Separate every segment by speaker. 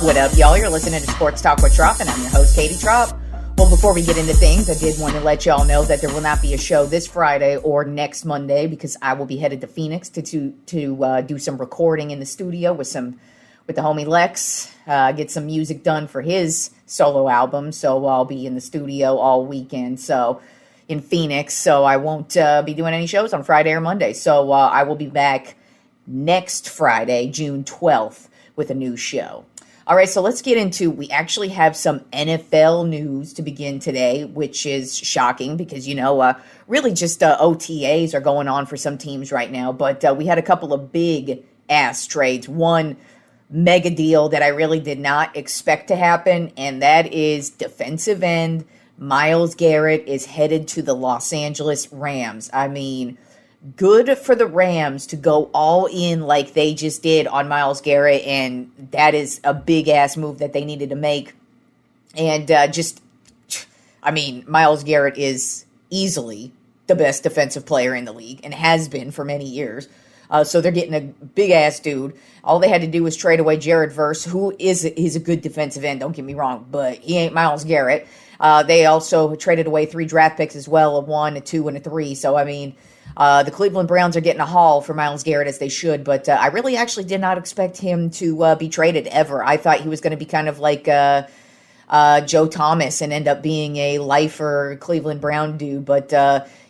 Speaker 1: What up, y'all? You're listening to Sports Talk with Tropp, and I'm your host, Katie Tropp. Well, before we get into things, I did want to let y'all know that there will not be a show this Friday or next Monday because I will be headed to Phoenix to do some recording in the studio with the homie Lex, get some music done for his solo album. So I'll be in the studio all weekend. So in Phoenix, so I won't be doing any shows on Friday or Monday. So I will be back next Friday, June 12th, with a new show. All right, so let's get into, we actually have some NFL news to begin today, which is shocking because, really just OTAs are going on for some teams right now. But we had a couple of big-ass trades. One mega deal that I really did not expect to happen, and that is defensive end Myles Garrett is headed to the Los Angeles Rams. I mean, good for the Rams to go all in like they just did on Myles Garrett, and that is a big-ass move that they needed to make. And Myles Garrett is easily the best defensive player in the league and has been for many years. So they're getting a big-ass dude. All they had to do was trade away Jared Verse, who is a good defensive end, don't get me wrong, but he ain't Myles Garrett. They also traded away 3 draft picks as well, a 1, a 2, and a 3. So, the Cleveland Browns are getting a haul for Myles Garrett, as they should, but I really actually did not expect him to be traded ever. I thought he was going to be kind of like Joe Thomas and end up being a lifer Cleveland Brown dude, but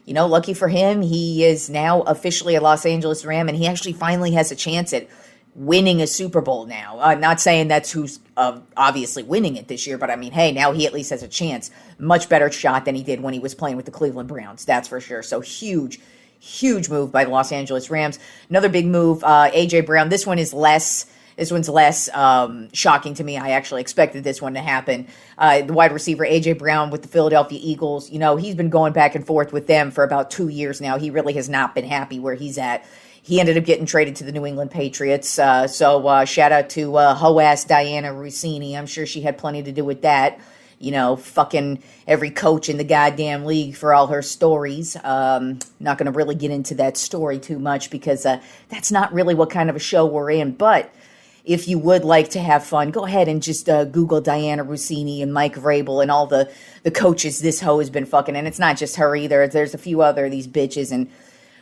Speaker 1: lucky for him, he is now officially a Los Angeles Ram, and he actually finally has a chance at winning a Super Bowl now. Not saying that's who's obviously winning it this year, but hey, now he at least has a chance. Much better shot than he did when he was playing with the Cleveland Browns, that's for sure. So huge move by the Los Angeles Rams. Another big move, A.J. Brown. This one's less shocking to me. I actually expected this one to happen. The wide receiver, A.J. Brown with the Philadelphia Eagles, he's been going back and forth with them for about 2 years now. He really has not been happy where he's at. He ended up getting traded to the New England Patriots. So shout out to ho-ass Diana Rossini. I'm sure she had plenty to do with that. Fucking every coach in the goddamn league for all her stories. Not going to really get into that story too much because that's not really what kind of a show we're in. But if you would like to have fun, go ahead and just Google Diana Rossini and Mike Vrabel and all the coaches this hoe has been fucking. And it's not just her either. There's a few other of these bitches. And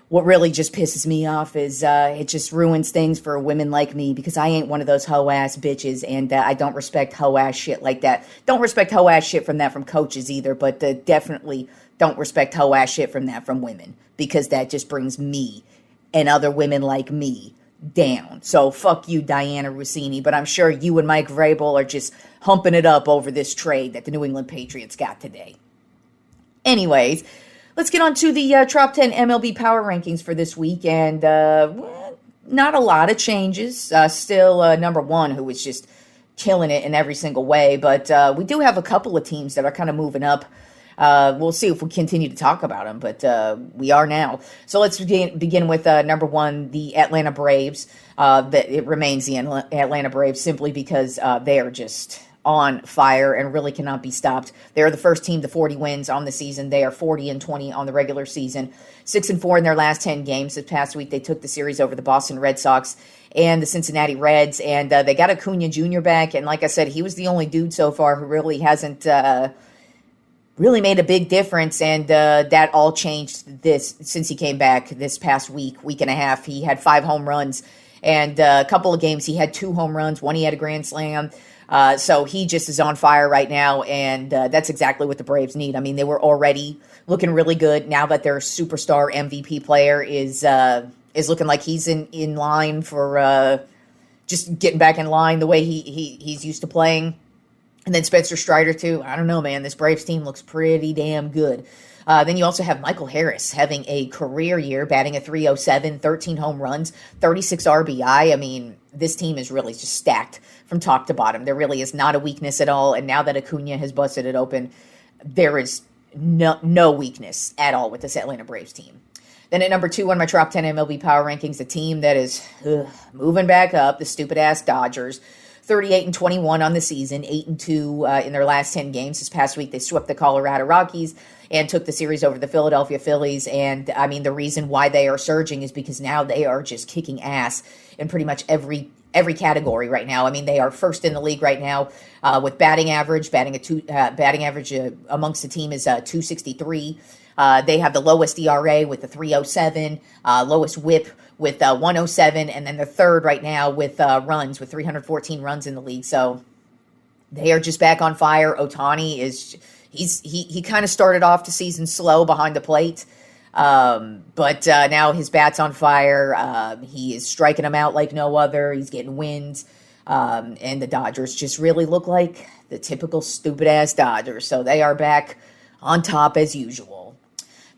Speaker 1: what really just pisses me off is it just ruins things for women like me because I ain't one of those hoe-ass bitches, and I don't respect hoe-ass shit like that. Don't respect hoe-ass shit from coaches either, but definitely don't respect hoe-ass shit from women because that just brings me and other women like me down. So fuck you, Diana Rossini, but I'm sure you and Mike Vrabel are just humping it up over this trade that the New England Patriots got today. Anyways, let's get on to the top 10 MLB Power Rankings for this week, and not a lot of changes. Still number 1, who is just killing it in every single way, but we do have a couple of teams that are kind of moving up. We'll see if we continue to talk about them, but we are now. So let's begin with number 1, the Atlanta Braves. It remains the Atlanta Braves simply because they are just on fire and really cannot be stopped. They're the first team to 40 wins on the season. They are 40-20 on the regular season, 6-4 in their last 10 games. This past week, they took the series over the Boston Red Sox and the Cincinnati Reds, and they got Acuna Jr. back. And like I said, he was the only dude so far who really hasn't really made a big difference, and that all changed since he came back this past week and a half. He had 5 home runs, and a couple of games he had 2 home runs. One he had a grand slam. So he just is on fire right now, and that's exactly what the Braves need. They were already looking really good. Now that their superstar MVP player is looking like he's in line for just getting back in line the way he's used to playing. And then Spencer Strider, too. I don't know, man. This Braves team looks pretty damn good. Then you also have Michael Harris having a career year, batting a .307, 13 home runs, 36 RBI. This team is really just stacked from top to bottom. There really is not a weakness at all. And now that Acuna has busted it open, there is no weakness at all with this Atlanta Braves team. Then at number 2 on my top 10 MLB Power Rankings, the team that is moving back up, the stupid-ass Dodgers. 38-21 on the season, 8-2 in their last 10 games. This past week, they swept the Colorado Rockies and took the series over the Philadelphia Phillies. And I mean, the reason why they are surging is because now they are just kicking ass in pretty much every category right now. I mean, they are first in the league right now with batting average. Batting average amongst the team is 263. They have the lowest ERA with the 307, lowest WHIP with 107, and then they're third right now with runs, with 314 runs in the league. So they are just back on fire. Ohtani he kind of started off the season slow behind the plate, but now his bat's on fire. He is striking them out like no other. He's getting wins, and the Dodgers just really look like the typical stupid-ass Dodgers. So they are back on top as usual.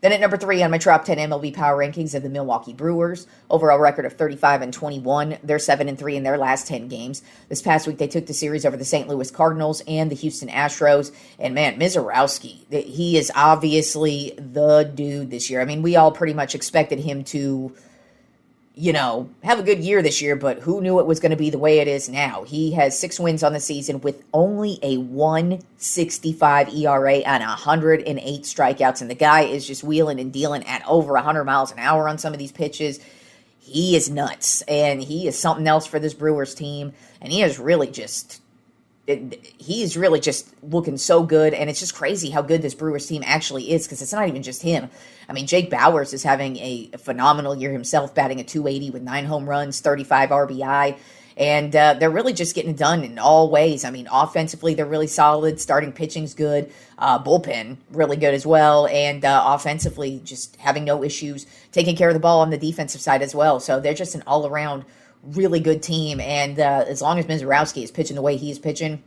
Speaker 1: Then at number 3 on my Tropp 10 MLB Power Rankings are the Milwaukee Brewers. Overall record of 35-21. They're 7-3 in their last 10 games. This past week, they took the series over the St. Louis Cardinals and the Houston Astros. And man, Mizorowski, he is obviously the dude this year. I mean, we all pretty much expected him to, have a good year this year, but who knew it was going to be the way it is now? He has 6 wins on the season with only a 1.65 ERA and 108 strikeouts, and the guy is just wheeling and dealing at over 100 miles an hour on some of these pitches. He is nuts, and he is something else for this Brewers team, and he is really just looking so good, and it's just crazy how good this Brewers team actually is, because it's not even just him. I mean, Jake Bauers is having a phenomenal year himself, batting at 280 with 9 home runs, 35 RBI, and they're really just getting it done in all ways. I mean, offensively, they're really solid. Starting pitching's good. Bullpen, really good as well, and offensively, just having no issues, taking care of the ball on the defensive side as well. So they're just an all-around really good team, and as long as Mizorowski is pitching the way he is pitching,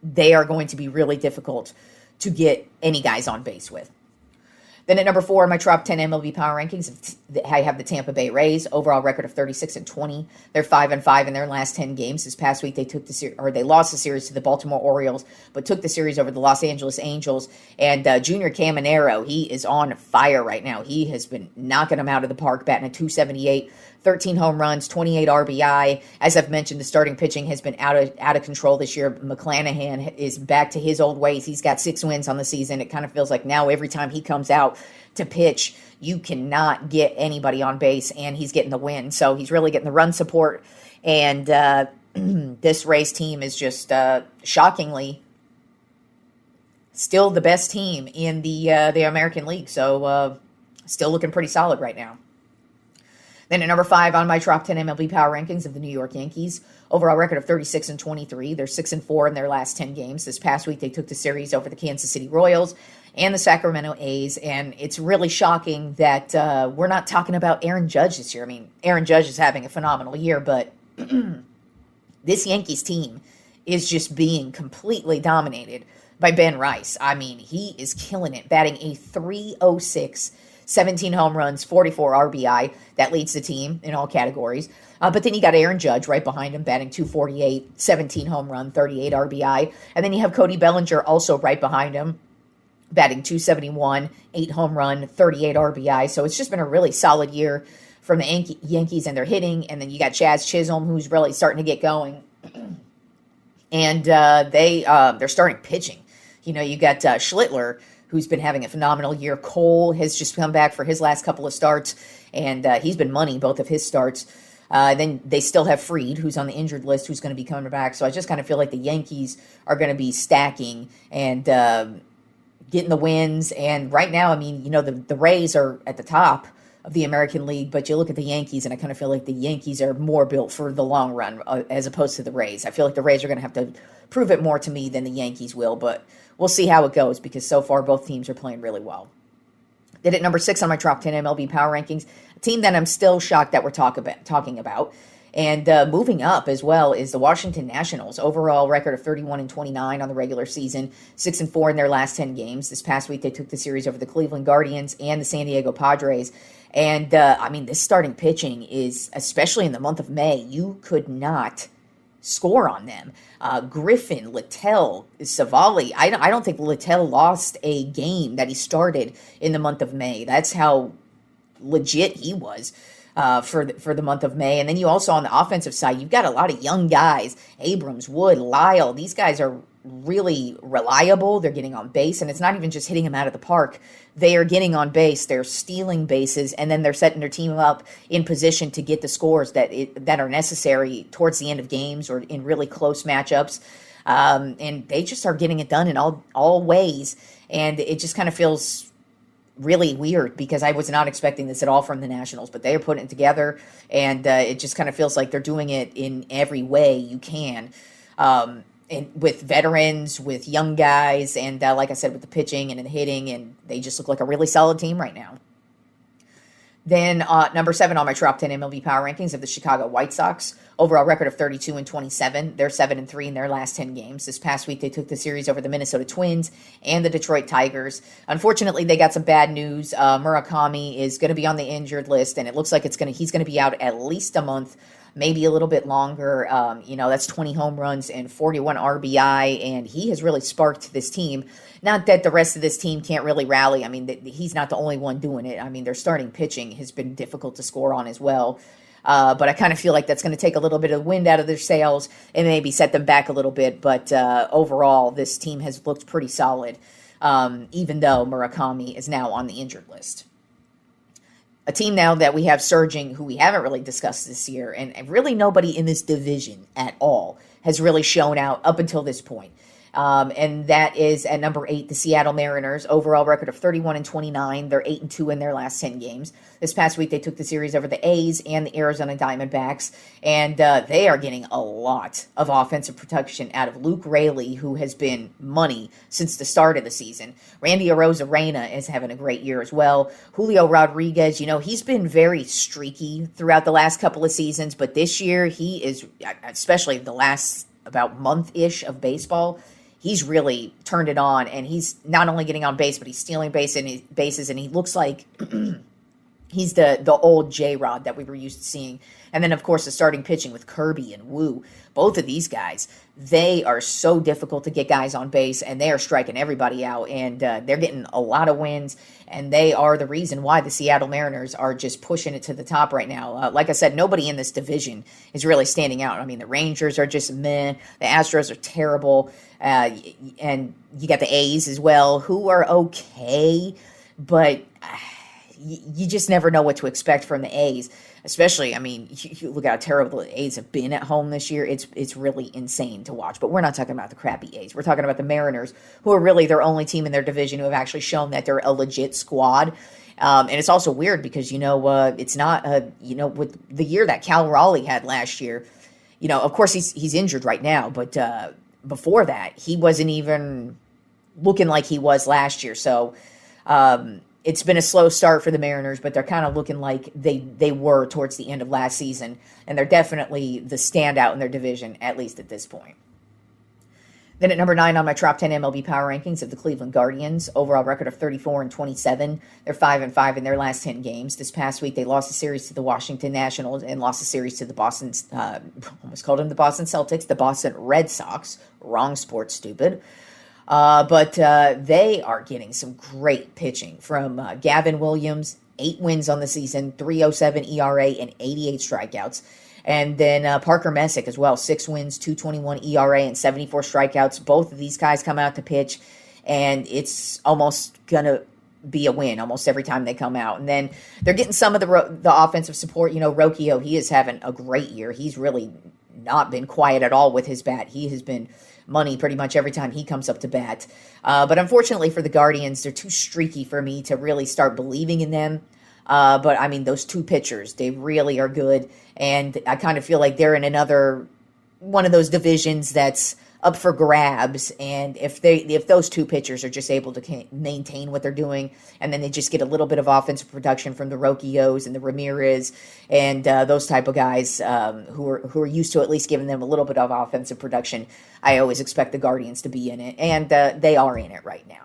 Speaker 1: they are going to be really difficult to get any guys on base with. Then at number 4 in my Tropp 10 MLB Power Rankings, I have the Tampa Bay Rays. Overall record of 36-20. They're 5-5 in their last 10 games. This past week, they lost the series to the Baltimore Orioles, but took the series over the Los Angeles Angels. And Junior Caminero, he is on fire right now. He has been knocking them out of the park, batting at 278. 13 home runs, 28 RBI. As I've mentioned, the starting pitching has been out of control this year. McClanahan is back to his old ways. He's got 6 wins on the season. It kind of feels like now every time he comes out to pitch, you cannot get anybody on base, and he's getting the win. So he's really getting the run support. And this Rays team is just shockingly still the best team in the American League. So still looking pretty solid right now. Then at number 5 on my Tropp 10 MLB Power Rankings of the New York Yankees. Overall record of 36-23. They're 6-4 in their last 10 games. This past week, they took the series over the Kansas City Royals and the Sacramento A's. And it's really shocking that we're not talking about Aaron Judge this year. I mean, Aaron Judge is having a phenomenal year, but this Yankees team is just being completely dominated by Ben Rice. I mean, he is killing it, batting a 306, 17 home runs, 44 RBI. That leads the team in all categories. But then you got Aaron Judge right behind him, batting 248, 17 home run, 38 RBI. And then you have Cody Bellinger also right behind him, batting 271, 8 home run, 38 RBI. So it's just been a really solid year from the Yankees and their hitting. And then you got Chaz Chisholm, who's really starting to get going. And they're starting pitching. You got Schlittler, who's been having a phenomenal year. Cole has just come back for his last couple of starts, and he's been money both of his starts. Then they still have Fried, who's on the injured list, who's going to be coming back. So I just kind of feel like the Yankees are going to be stacking and getting the wins. And right now, I mean, the Rays are at the top of the American League, but you look at the Yankees, and I kind of feel like the Yankees are more built for the long run as opposed to the Rays. I feel like the Rays are going to have to prove it more to me than the Yankees will, but we'll see how it goes because so far both teams are playing really well. Then at number 6 on my Tropp 10 MLB Power Rankings, a team that I'm still shocked that we're talking about, and moving up as well is the Washington Nationals. Overall record of 31-29 on the regular season, 6-4 in their last 10 games. This past week they took the series over the Cleveland Guardians and the San Diego Padres. And this starting pitching is, especially in the month of May, you could not score on them. Griffin, Littell, Savali. I don't think Littell lost a game that he started in the month of May. That's how legit he was. for the month of May. And then you also, on the offensive side, you've got a lot of young guys. Abrams, Wood, Lyle. These guys are really reliable. They're getting on base, and it's not even just hitting them out of the park. They are getting on base. They're stealing bases, and then they're setting their team up in position to get the scores that are necessary towards the end of games or in really close matchups. And they just are getting it done in all ways. And it just kind of feels really weird because I was not expecting this at all from the Nationals, but they are putting it together, and it just kind of feels like they're doing it in every way you can. And with veterans, with young guys, and like I said, with the pitching and the hitting, and they just look like a really solid team right now. Then number 7 on my Tropp 10 MLB Power Rankings of the Chicago White Sox. Overall record of 32-27. They're 7-3 in their last 10 games. This past week, they took the series over the Minnesota Twins and the Detroit Tigers. Unfortunately, they got some bad news. Murakami is going to be on the injured list, and it looks like he's going to be out at least a month, maybe a little bit longer. That's 20 home runs and 41 RBI, and he has really sparked this team. Not that the rest of this team can't really rally. I mean, he's not the only one doing it. I mean, their starting pitching has been difficult to score on as well. But I kind of feel like that's going to take a little bit of wind out of their sails and maybe set them back a little bit. But overall, this team has looked pretty solid, even though Murakami is now on the injured list. A team now that we have surging, who we haven't really discussed this year, and really nobody in this division at all has really shown out up until this point. And that is at number 8, the Seattle Mariners. Overall record of 31-29. They're 8-2 in their last 10 games. This past week, they took the series over the A's and the Arizona Diamondbacks, and they are getting a lot of offensive production out of Luke Raley, who has been money since the start of the season. Randy Arozarena is having a great year as well. Julio Rodriguez, he's been very streaky throughout the last couple of seasons, but this year he is, especially the last about month-ish of baseball, he's really turned it on, and he's not only getting on base, but he's stealing bases, and he looks like he's the old J-Rod that we were used to seeing. And then, of course, the starting pitching with Kirby and Wu. Both of these guys, they are so difficult to get guys on base, and they are striking everybody out, and they're getting a lot of wins, and they are the reason why the Seattle Mariners are just pushing it to the top right now. Like I said, nobody in this division is really standing out. I mean, the Rangers are just meh. The Astros are terrible. And you got the A's as well, who are okay, but you just never know what to expect from the A's. Especially, I mean, you look at how terrible the A's have been at home this year. It's really insane to watch. But we're not talking about the crappy A's. We're talking about the Mariners, who are really their only team in their division who have actually shown that they're a legit squad. And it's also weird because, it's not, with the year that Cal Raleigh had last year, of course he's injured right now, but before that, he wasn't even looking like he was last year. So, it's been a slow start for the Mariners, but they're kind of looking like they were towards the end of last season, and they're definitely the standout in their division, at least at this point. Then at number 9 on my Tropp 10 MLB Power Rankings of the Cleveland Guardians, overall record of 34-27. They're 5-5 in their last 10 games. This past week, they lost the series to the Washington Nationals and lost the series to the Boston, almost called them the Boston Celtics, the Boston Red Sox. Wrong sport, stupid. But they are getting some great pitching from Gavin Williams, 8 wins on the season, 3.07 ERA, and 88 strikeouts. And then Parker Messick as well, 6 wins, 2.21 ERA, and 74 strikeouts. Both of these guys come out to pitch, and it's almost going to be a win almost every time they come out. And then they're getting some of the offensive support. Rocchio, he is having a great year. He's really not been quiet at all with his bat. He has been money pretty much every time he comes up to bat. But unfortunately for the Guardians, they're too streaky for me to really start believing in them. But, I mean, those 2 pitchers, they really are good. And I kind of feel like they're in another one of those divisions that's up for grabs. And if those 2 pitchers are just able to maintain what they're doing, and then they just get a little bit of offensive production from the Rocchios and the Ramirez and those type of guys who are used to at least giving them a little bit of offensive production, I always expect the Guardians to be in it. And they are in it right now.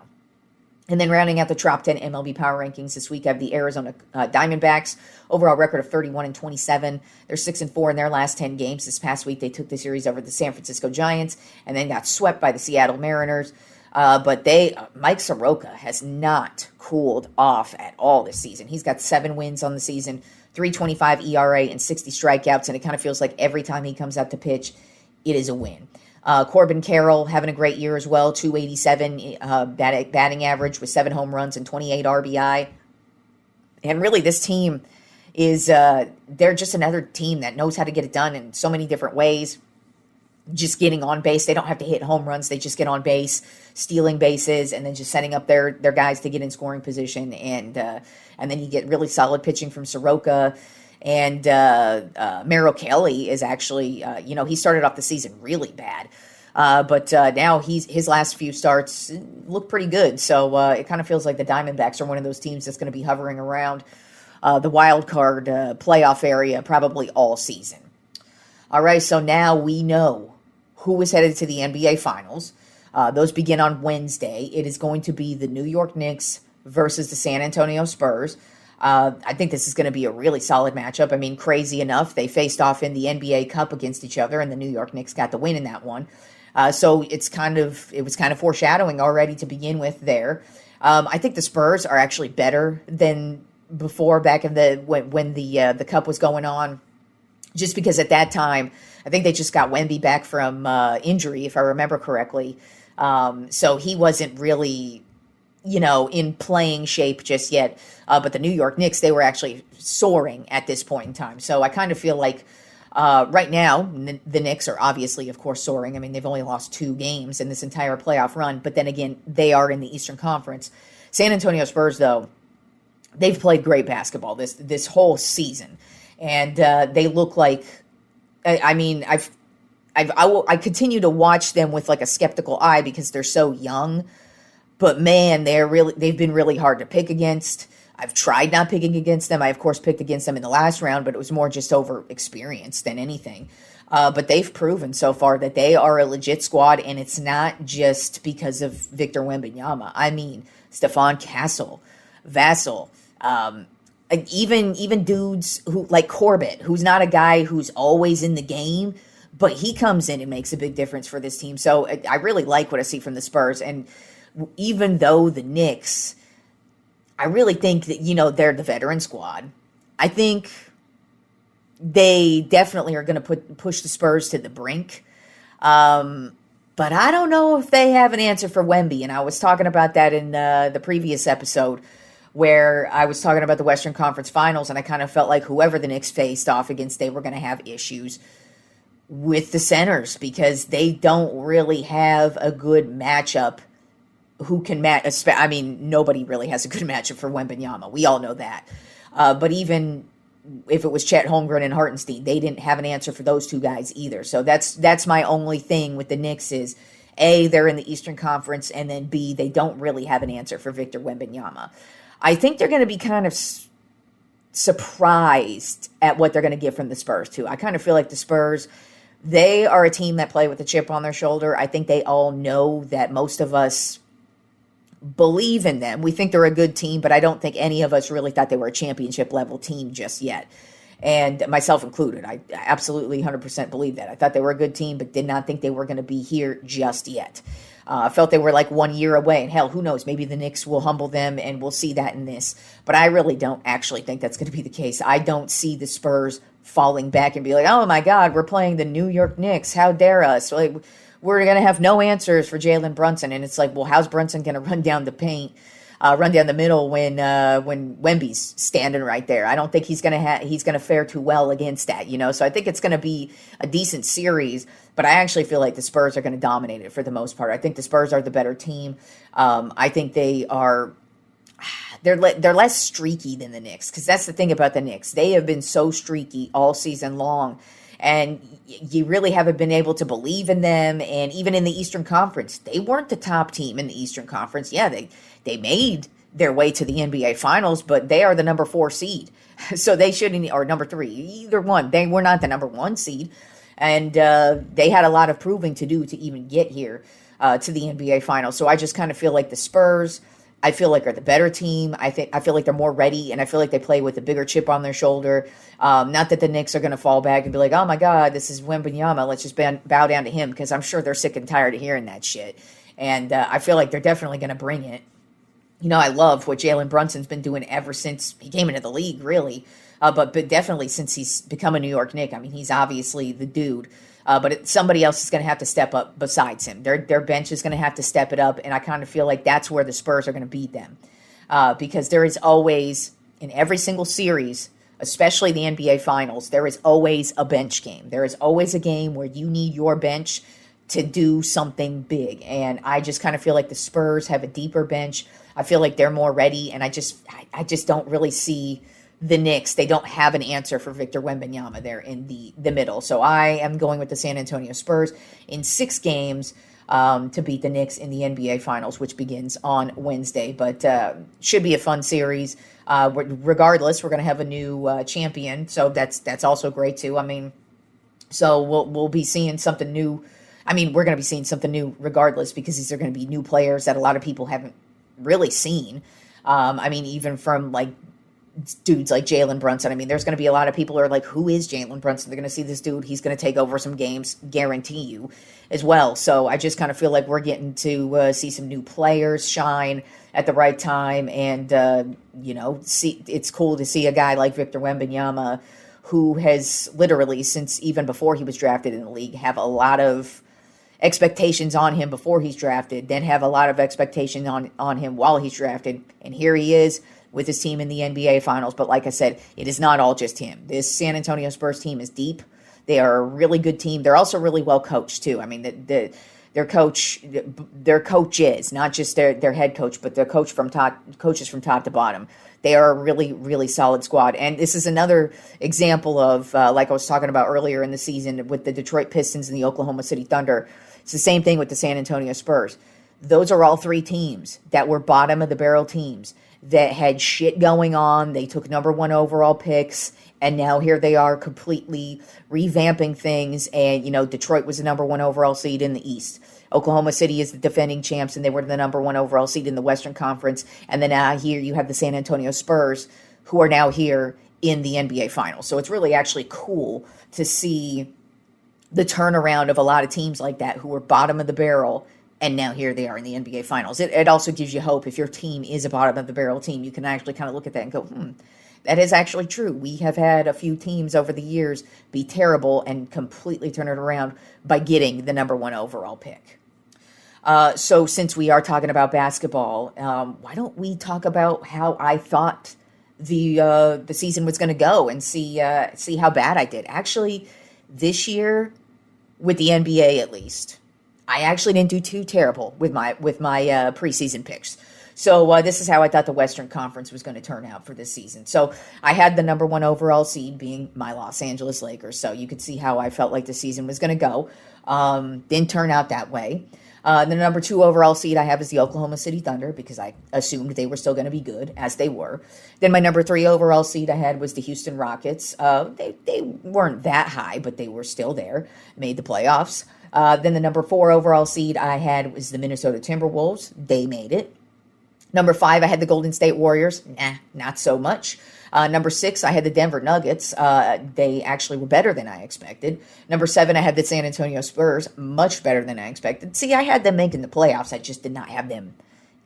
Speaker 1: And then rounding out the Tropp 10 MLB Power Rankings this week, I have the Arizona Diamondbacks. Overall record of 31-27. They're 6-4 in their last 10 games. This past week, they took the series over the San Francisco Giants and then got swept by the Seattle Mariners. But Mike Soroka has not cooled off at all this season. He's got 7 wins on the season, .325 ERA and 60 strikeouts, and it kind of feels like every time he comes out to pitch, it is a win. Corbin Carroll having a great year as well, .287 batting average with 7 home runs and 28 RBI. And really, this team is, they're just another team that knows how to get it done in so many different ways. Just getting on base. They don't have to hit home runs. They just get on base, stealing bases, and then just setting up their guys to get in scoring position. And then you get really solid pitching from Soroka. And Merrill Kelly is actually, he started off the season really bad. But now his last few starts look pretty good. So it kind of feels like the Diamondbacks are one of those teams that's going to be hovering around the wild card playoff area probably all season. All right, so now we know who is headed to the NBA Finals. Those begin on Wednesday. It is going to be the New York Knicks versus the San Antonio Spurs. I think this is going to be a really solid matchup. I mean, crazy enough, they faced off in the NBA Cup against each other, and the New York Knicks got the win in that one. So it was kind of foreshadowing already to begin with there. I think the Spurs are actually better than before, back in when the Cup was going on, just because at that time I think they just got Wemby back from injury, if I remember correctly. So he wasn't really, in playing shape just yet. But the New York Knicks, they were actually soaring at this point in time. So I kind of feel like right now, the Knicks are obviously, of course, soaring. I mean, they've only lost 2 games in this entire playoff run. But then again, they are in the Eastern Conference. San Antonio Spurs, though, they've played great basketball this whole season. And they look like, I continue to watch them with like a skeptical eye because they're so young. But man, they've been really hard to pick against. I've tried not picking against them. I, of course, picked against them in the last round, but it was more just over experience than anything. But they've proven so far that they are a legit squad, and it's not just because of Victor Wembanyama. I mean, Stephon Castle, Vassell, even dudes who like Corbett, who's not a guy who's always in the game, but he comes in and makes a big difference for this team. So I really like what I see from the Spurs. And even though the Knicks, I really think that, they're the veteran squad. I think they definitely are going to push the Spurs to the brink. But I don't know if they have an answer for Wemby. And I was talking about that in the previous episode where I was talking about the Western Conference Finals, and I kind of felt like whoever the Knicks faced off against, they were going to have issues with the centers because they don't really have a good matchup who can match. I mean, nobody really has a good matchup for Wembanyama. We all know that. But even if it was Chet Holmgren and Hartenstein, they didn't have an answer for those two guys either. So that's my only thing with the Knicks is, A, they're in the Eastern Conference, and then B, they don't really have an answer for Victor Wembanyama. I think they're going to be kind of surprised at what they're going to get from the Spurs, too. I kind of feel like the Spurs, they are a team that play with a chip on their shoulder. I think they all know that most of us believe in them. We think they're a good team, but I don't think any of us really thought they were a championship-level team just yet. And myself included. I absolutely 100% believe that. I thought they were a good team, but did not think they were going to be here just yet. I felt they were like 1 year away, and hell, who knows? Maybe the Knicks will humble them, and we'll see that in this. But I really don't actually think that's going to be the case. I don't see the Spurs falling back and be like, oh my God, we're playing the New York Knicks. How dare us? Like, we're going to have no answers for Jalen Brunson. And it's like, well, how's Brunson going to run down the paint, run down the middle when Wemby's standing right there? I don't think he's going to fare too well against that, So I think it's going to be a decent series. But I actually feel like the Spurs are going to dominate it for the most part. I think the Spurs are the better team. I think they're less streaky than the Knicks, because that's the thing about the Knicks. They have been so streaky all season long, and you really haven't been able to believe in them. And even in the Eastern Conference, they weren't the top team in the Eastern Conference. Yeah, they made their way to the NBA Finals, but they are the number 4 seed. So they shouldn't, or number 3, either one. They were not the number 1 seed. And they had a lot of proving to do to even get here to the NBA Finals. So I just kind of feel like the Spurs, I feel like, are the better team. I feel like they're more ready, and I feel like they play with a bigger chip on their shoulder. Not that the Knicks are going to fall back and be like, oh my God, this is Wembanyama, let's just bow down to him, because I'm sure they're sick and tired of hearing that shit. And I feel like they're definitely going to bring it. I love what Jalen Brunson's been doing ever since he came into the league, really. But definitely since he's become a New York Knick, I mean, he's obviously the dude. Somebody else is going to have to step up besides him. Their bench is going to have to step it up, and I kind of feel like that's where the Spurs are going to beat them. Because there is always, in every single series, especially the NBA Finals, there is always a bench game. There is always a game where you need your bench to do something big. And I just kind of feel like the Spurs have a deeper bench. I feel like they're more ready, and I just don't really see the Knicks. They don't have an answer for Victor Wembanyama there in the middle. So I am going with the San Antonio Spurs in 6 games to beat the Knicks in the NBA Finals, which begins on Wednesday. But should be a fun series. Regardless, we're going to have a new champion, so that's also great too. I mean, so we'll be seeing something new. I mean, we're going to be seeing something new regardless, because these are going to be new players that a lot of people haven't really seen. I mean, even from like dudes like Jalen Brunson. I mean, there's going to be a lot of people who are like, who is Jalen Brunson? They're going to see this dude. He's going to take over some games, guarantee you, as well. So I just kind of feel like we're getting to see some new players shine at the right time. And, it's cool to see a guy like Victor Wembanyama, who has literally, since even before he was drafted in the league, have a lot of expectations on him before he's drafted, then have a lot of expectation on him while he's drafted. And here he is with his team in the NBA Finals. But like I said, it is not all just him. This San Antonio Spurs team is deep. They are a really good team. They're also really well coached too. I mean, their coaches, not just their head coach, but their coaches from top to bottom. They are a really, really solid squad. And this is another example of, like I was talking about earlier in the season with the Detroit Pistons and the Oklahoma City Thunder. It's the same thing with the San Antonio Spurs. Those are all 3 teams that were bottom of the barrel teams that had shit going on. They took number 1 overall picks, and now here they are completely revamping things. And, Detroit was the number 1 overall seed in the East. Oklahoma City is the defending champs, and they were the number 1 overall seed in the Western Conference. And then here you have the San Antonio Spurs, who are now here in the NBA Finals. So it's really actually cool to see the turnaround of a lot of teams like that who were bottom of the barrel, and now here they are in the NBA Finals. It also gives you hope. If your team is a bottom of the barrel team, you can actually kind of look at that and go, that is actually true. We have had a few teams over the years be terrible and completely turn it around by getting the number 1 overall pick. So since we are talking about basketball, why don't we talk about how I thought the season was going to go and see how bad I did. Actually, this year, with the NBA at least, I actually didn't do too terrible with my preseason picks. So this is how I thought the Western Conference was going to turn out for this season. So I had the number 1 overall seed being my Los Angeles Lakers. So you could see how I felt like the season was going to go. Didn't turn out that way. The number 2 overall seed I have is the Oklahoma City Thunder, because I assumed they were still going to be good, as they were. Then my number 3 overall seed I had was the Houston Rockets. They weren't that high, but they were still there, made the playoffs. Then the number 4 overall seed I had was the Minnesota Timberwolves. They made it. Number 5, I had the Golden State Warriors. Not so much. Number 6, I had the Denver Nuggets. They actually were better than I expected. Number 7, I had the San Antonio Spurs. Much better than I expected. See, I had them making the playoffs. I just did not have them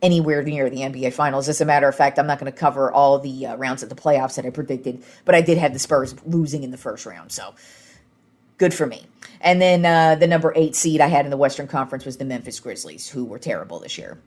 Speaker 1: anywhere near the NBA Finals. As a matter of fact, I'm not going to cover all the rounds of the playoffs that I predicted, but I did have the Spurs losing in the first round. So good for me. And then the number 8 seed I had in the Western Conference was the Memphis Grizzlies, who were terrible this year.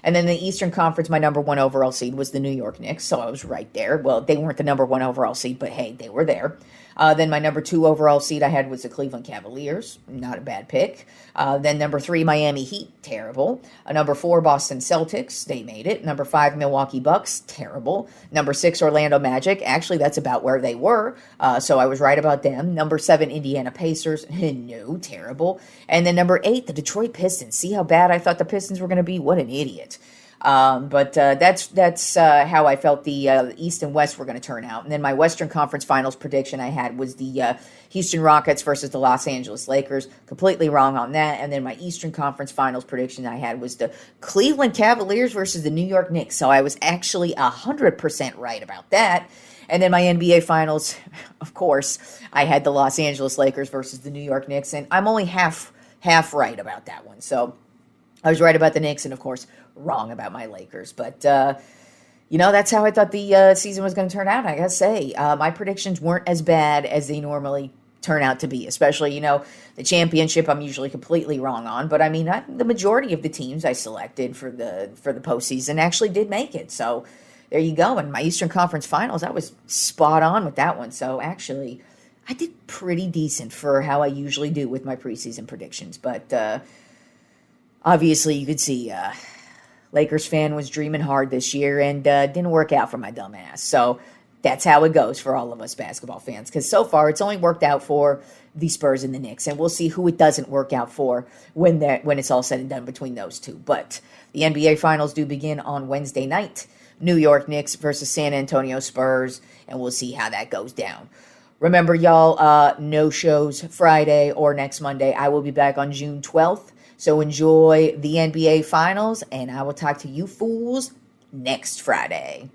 Speaker 1: And then the Eastern Conference, my number 1 overall seed was the New York Knicks, so I was right there. Well, they weren't the number 1 overall seed, but hey, they were there. Then my number 2 overall seed I had was the Cleveland Cavaliers. Not a bad pick. Then number 3, Miami Heat. Terrible. Number 4, Boston Celtics. They made it. Number 5, Milwaukee Bucks. Terrible. Number 6, Orlando Magic. Actually, that's about where they were. So I was right about them. Number 7, Indiana Pacers. No, terrible. And then number 8, the Detroit Pistons. See how bad I thought the Pistons were going to be? What an idiot. But that's how I felt the East and West were going to turn out. And then my Western Conference Finals prediction I had was the Houston Rockets versus the Los Angeles Lakers. Completely wrong on that. And then my Eastern Conference Finals prediction I had was the Cleveland Cavaliers versus the New York Knicks. So I was actually 100% right about that. And then my NBA Finals, of course, I had the Los Angeles Lakers versus the New York Knicks. And I'm only half right about that one. So I was right about the Knicks and, of course, wrong about my Lakers. But That's how I thought the season was going to turn out. I gotta say, my predictions weren't as bad as they normally turn out to be. Especially, the championship, I'm usually completely wrong on. But I mean, the majority of the teams I selected for the postseason actually did make it. So there you go. And my Eastern Conference Finals, I was spot on with that one. So actually, I did pretty decent for how I usually do with my preseason predictions. But obviously, you could see. Lakers fan was dreaming hard this year and didn't work out for my dumb ass. So that's how it goes for all of us basketball fans. Because so far, it's only worked out for the Spurs and the Knicks, and we'll see who it doesn't work out for when it's all said and done between those two. But the NBA Finals do begin on Wednesday night. New York Knicks versus San Antonio Spurs, and we'll see how that goes down. Remember, y'all, no shows Friday or next Monday. I will be back on June 12th. So enjoy the NBA Finals, and I will talk to you fools next Friday.